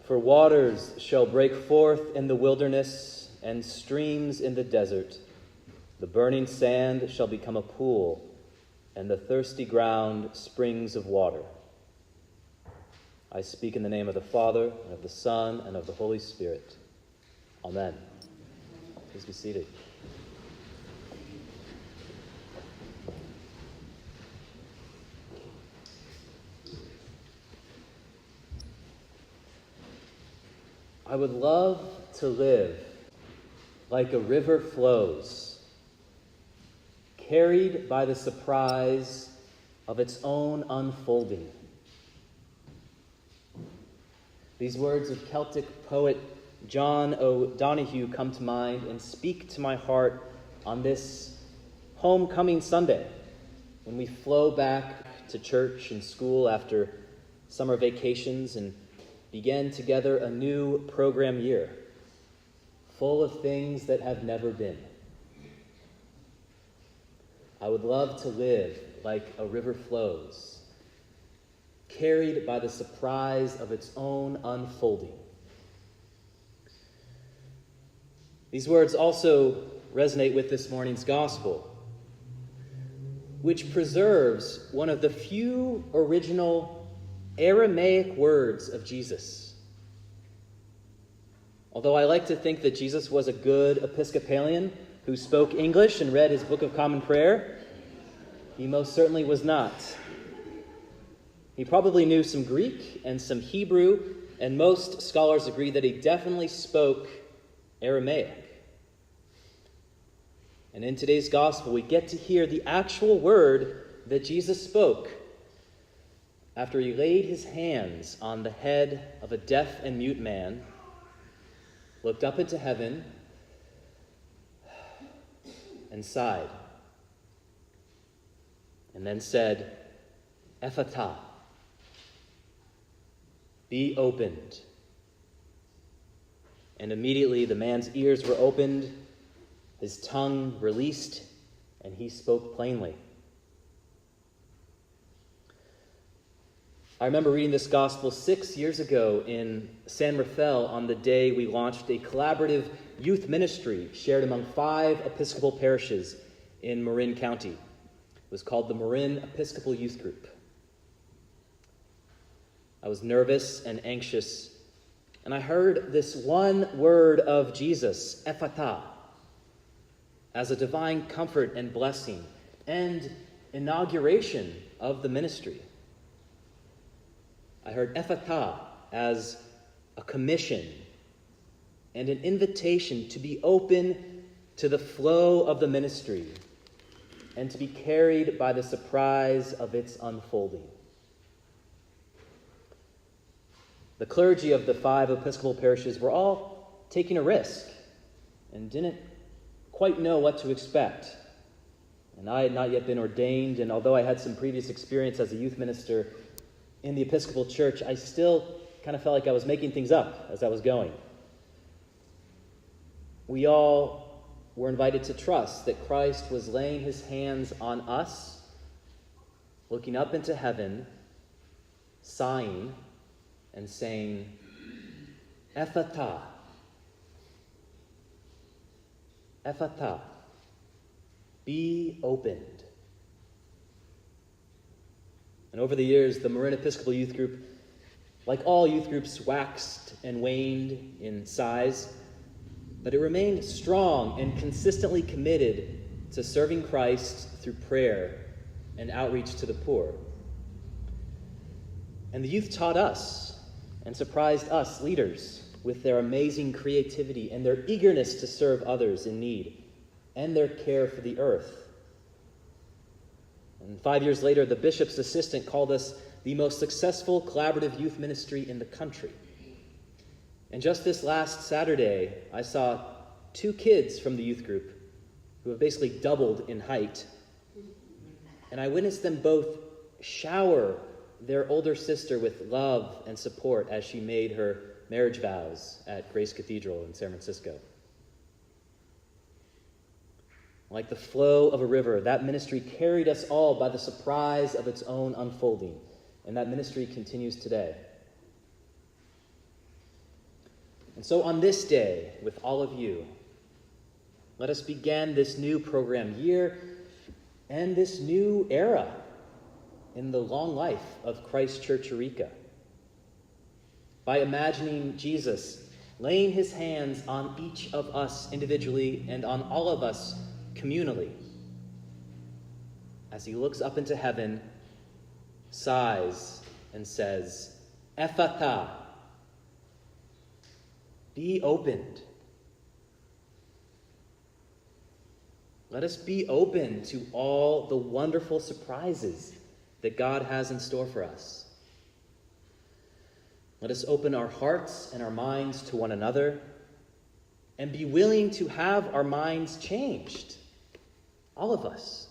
For waters shall break forth in the wilderness and streams in the desert. The burning sand shall become a pool, and the thirsty ground springs of water. I speak in the name of the Father, and of the Son, and of the Holy Spirit. Amen. Please be seated. I would love to live like a river flows, carried by the surprise of its own unfolding. These words of Celtic poet John O'Donoghue come to mind and speak to my heart on this homecoming Sunday, when we flow back to church and school after summer vacations and begin together a new program year, full of things that have never been. I would love to live like a river flows, carried by the surprise of its own unfolding. These words also resonate with this morning's gospel, which preserves one of the few original Aramaic words of Jesus. Although I like to think that Jesus was a good Episcopalian who spoke English and read his Book of Common Prayer, he most certainly was not. He probably knew some Greek and some Hebrew, and most scholars agree that he definitely spoke Aramaic. And in today's gospel, we get to hear the actual word that Jesus spoke after he laid his hands on the head of a deaf and mute man, looked up into heaven, and sighed, and then said, "Ephphatha, be opened." And immediately the man's ears were opened, his tongue released, and he spoke plainly. I remember reading this gospel 6 years ago in San Rafael on the day we launched a collaborative youth ministry shared among 5 Episcopal parishes in Marin County. It was called the Marin Episcopal Youth Group. I was nervous and anxious, and I heard this one word of Jesus, Ephphatha, as a divine comfort and blessing and inauguration of the ministry. I heard Ephphatha as a commission and an invitation to be open to the flow of the ministry and to be carried by the surprise of its unfolding. The clergy of the 5 Episcopal parishes were all taking a risk and didn't quite know what to expect. And I had not yet been ordained, and although I had some previous experience as a youth minister in the Episcopal Church, I still kind of felt like I was making things up as I was going. We all were invited to trust that Christ was laying his hands on us, looking up into heaven, sighing, and saying, Ephphatha, Ephphatha, be opened. And over the years, the Marin Episcopal Youth Group, like all youth groups, waxed and waned in size, but it remained strong and consistently committed to serving Christ through prayer and outreach to the poor. And the youth taught us and surprised us leaders with their amazing creativity and their eagerness to serve others in need and their care for the earth. And 5 years later, the bishop's assistant called us the most successful collaborative youth ministry in the country. And just this last Saturday, I saw 2 kids from the youth group who have basically doubled in height. And I witnessed them both shower their older sister with love and support as she made her marriage vows at Grace Cathedral in San Francisco. Like the flow of a river, that ministry carried us all by the surprise of its own unfolding. And that ministry continues today. And so on this day, with all of you, let us begin this new program year and this new era in the long life of Christ Church Eureka by imagining Jesus laying his hands on each of us individually and on all of us communally as he looks up into heaven, sighs, and says, Ephphatha, be opened. Let us be open to all the wonderful surprises that God has in store for us. Let us open our hearts and our minds to one another and be willing to have our minds changed. All of us.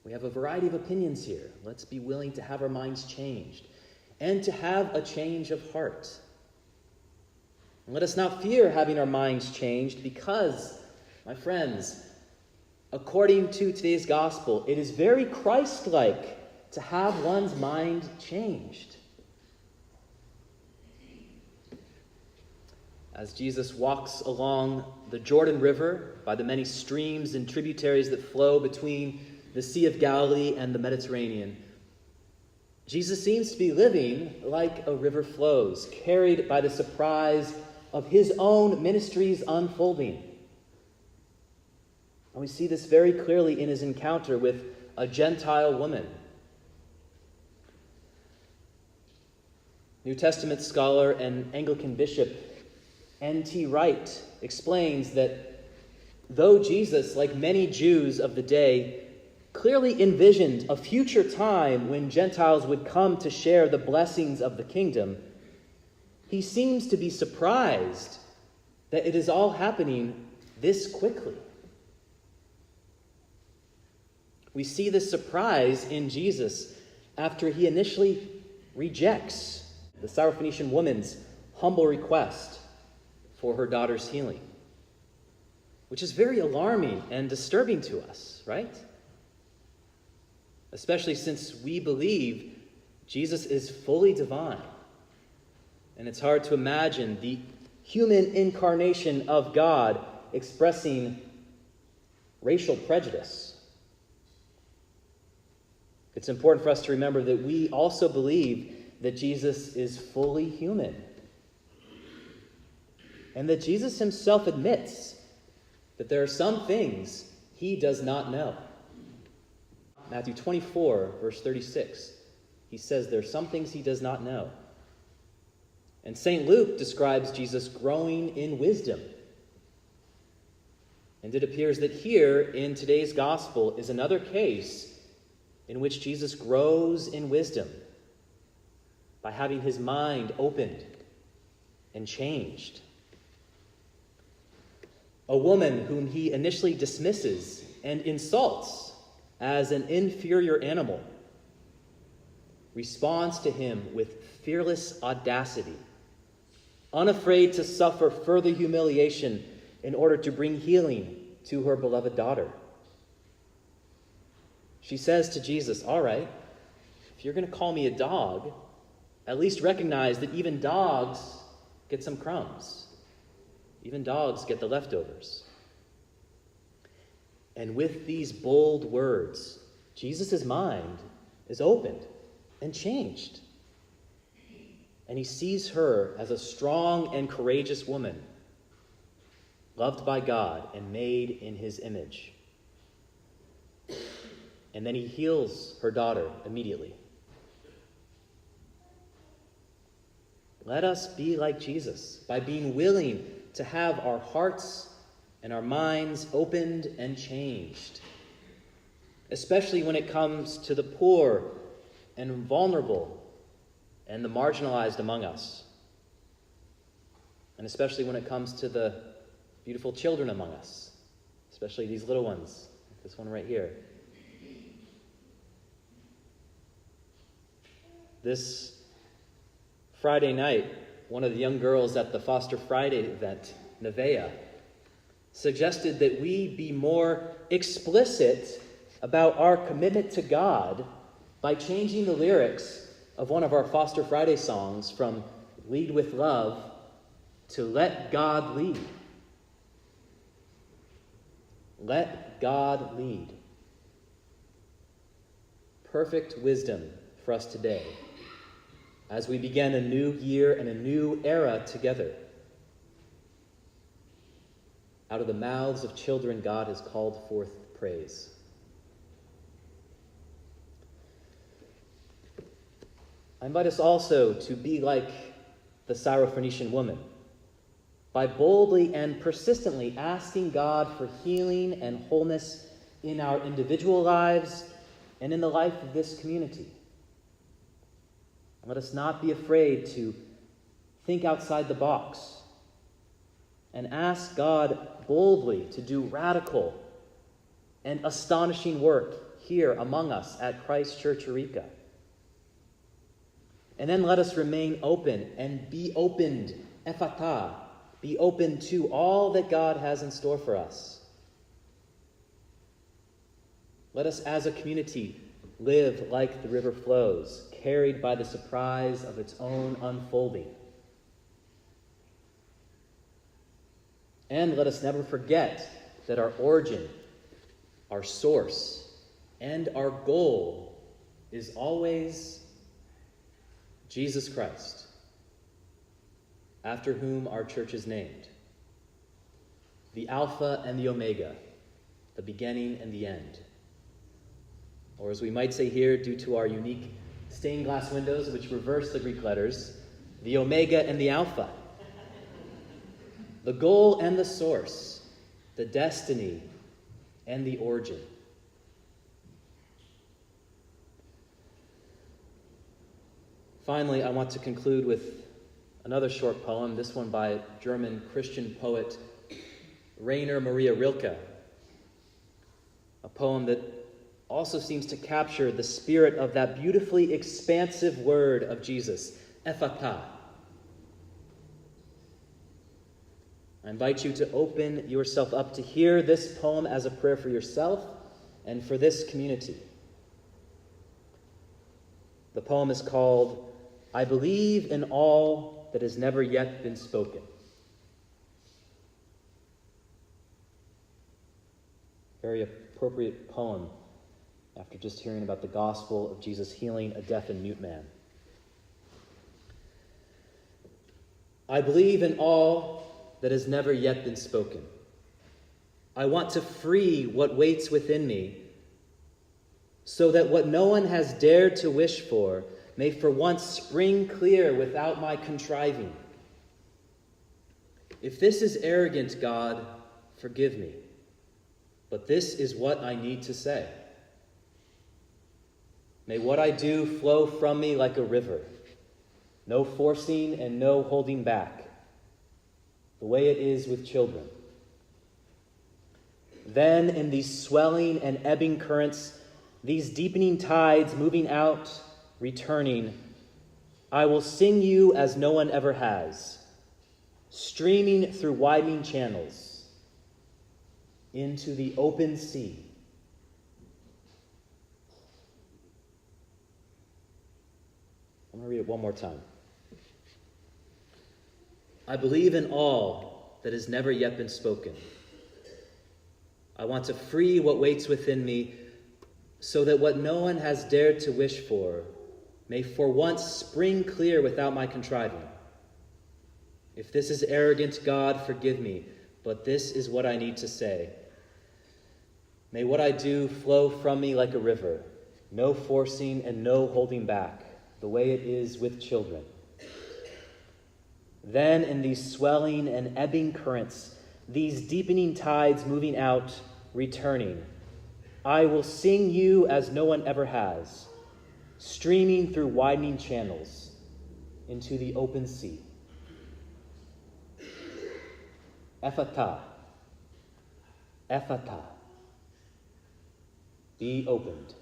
We have a variety of opinions here. Let's be willing to have our minds changed and to have a change of heart. And let us not fear having our minds changed because, my friends, according to today's gospel, it is very Christ-like to have one's mind changed. As Jesus walks along the Jordan River by the many streams and tributaries that flow between the Sea of Galilee and the Mediterranean, Jesus seems to be living like a river flows, carried by the surprise of his own ministry's unfolding. And we see this very clearly in his encounter with a Gentile woman. New Testament scholar and Anglican bishop N.T. Wright explains that though Jesus, like many Jews of the day, clearly envisioned a future time when Gentiles would come to share the blessings of the kingdom, he seems to be surprised that it is all happening this quickly. We see this surprise in Jesus after he initially rejects the Syrophoenician woman's humble request for her daughter's healing, which is very alarming and disturbing to us, right? Especially since we believe Jesus is fully divine. And it's hard to imagine the human incarnation of God expressing racial prejudice. It's important for us to remember that we also believe that Jesus is fully human. And that Jesus himself admits that there are some things he does not know. Matthew 24, verse 36, he says there are some things he does not know. And St. Luke describes Jesus growing in wisdom. And it appears that here in today's gospel is another case in which Jesus grows in wisdom by having his mind opened and changed. A woman whom he initially dismisses and insults as an inferior animal responds to him with fearless audacity, unafraid to suffer further humiliation in order to bring healing to her beloved daughter. She says to Jesus, all right, if you're going to call me a dog, at least recognize that even dogs get some crumbs. Even dogs get the leftovers. And with these bold words, Jesus' mind is opened and changed. And he sees her as a strong and courageous woman, loved by God and made in his image. And then he heals her daughter immediately. Let us be like Jesus by being willing to have our hearts and our minds opened and changed, especially when it comes to the poor and vulnerable and the marginalized among us, and especially when it comes to the beautiful children among us, especially these little ones, like this one right here. This Friday night, one of the young girls at the Foster Friday event, Nevaeh, suggested that we be more explicit about our commitment to God by changing the lyrics of one of our Foster Friday songs from lead with love, to let God lead. Let God lead. Perfect wisdom for us today as we begin a new year and a new era together. Out of the mouths of children, God has called forth praise. I invite us also to be like the Syrophoenician woman, by boldly and persistently asking God for healing and wholeness in our individual lives and in the life of this community. Let us not be afraid to think outside the box and ask God boldly to do radical and astonishing work here among us at Christ Church Eureka. And then let us remain open and be opened, ephata, be open to all that God has in store for us. Let us as a community live like the river flows, carried by the surprise of its own unfolding. And let us never forget that our origin, our source, and our goal is always Jesus Christ, after whom our church is named, the Alpha and the Omega, the beginning and the end. Or as we might say here, due to our unique stained glass windows, which reverse the Greek letters, the Omega and the Alpha, the goal and the source, the destiny and the origin. Finally, I want to conclude with another short poem, this one by German Christian poet Rainer Maria Rilke, a poem that also seems to capture the spirit of that beautifully expansive word of Jesus, ephata. I invite you to open yourself up to hear this poem as a prayer for yourself and for this community. The poem is called I Believe in All That Has Never Yet Been Spoken. Very appropriate poem after just hearing about the gospel of Jesus healing a deaf and mute man. I believe in all that has never yet been spoken. I want to free what waits within me, so that what no one has dared to wish for may for once spring clear without my contriving. If this is arrogant, God, forgive me, but this is what I need to say. May what I do flow from me like a river, no forcing and no holding back, the way it is with children. Then in these swelling and ebbing currents, these deepening tides moving out, returning, I will sing you as no one ever has, streaming through widening channels into the open sea. I'm going to read it one more time. I believe in all that has never yet been spoken. I want to free what waits within me, so that what no one has dared to wish for may for once spring clear without my contriving. If this is arrogant, God, forgive me, but this is what I need to say. May what I do flow from me like a river, no forcing and no holding back, the way it is with children. Then in these swelling and ebbing currents, these deepening tides moving out, returning, I will sing you as no one ever has, streaming through widening channels into the open sea. Ephata, ephata, be opened.